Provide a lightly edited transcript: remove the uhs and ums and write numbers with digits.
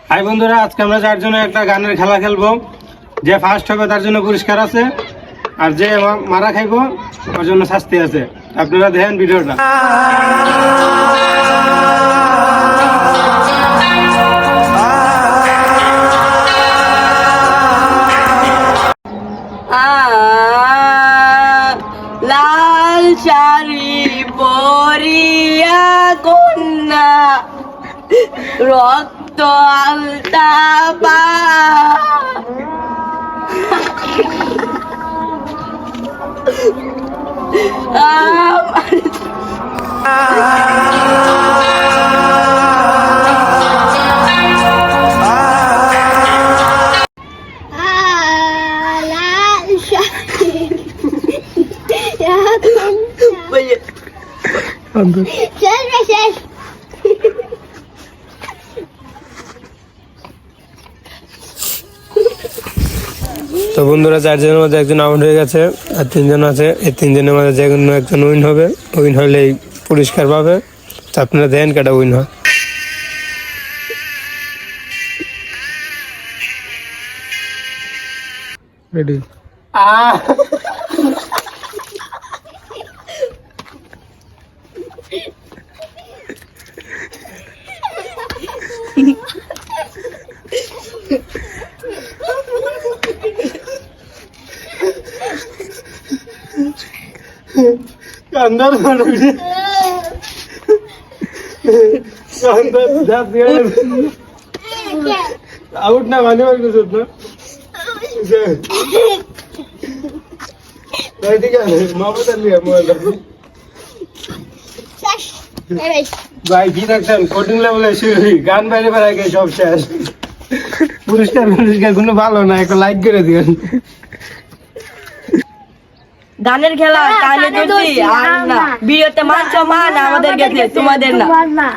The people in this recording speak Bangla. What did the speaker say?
হাই বন্ধুরা, আজকে আমরা যার জন্য একটা গানের খেলা খেলবো। যে ফার্স্ট হবে তার জন্য পুরস্কার আছে, আর যে মারা খাইবো ওর জন্য শাস্তি আছে। আপনারা দেখেন ভিডিওটা। লাল শাড়ি পরিয়া কন্যা রক্ত আলতা পা তো বন্ধুরা, চারজনের মধ্যে একজন আউট হয়ে গেছে, আর তিনজন আছে। এই তিনজনের মধ্যে যে কোনো একজন উইন হবে। উইন হলেই পুরস্কার পাবে। তো আপনারা দেখেন কেটা উইন হয়। রেডি? अंदर आउट ना माने वाले सोच ना ठीक है। मामा चल लिया मोबाइल भाई की रखছেন কোডিং লেভেলে শুরু গান বাইরে বের আগে সব শেষ। পুরস্কার কোনো ভালো না, একটা লাইক করে দিবেন। গানের খেলা কানে ধরছি আর না, ভিডিওতে মান সম্মান আমাদের কাছে, তোমাদের না।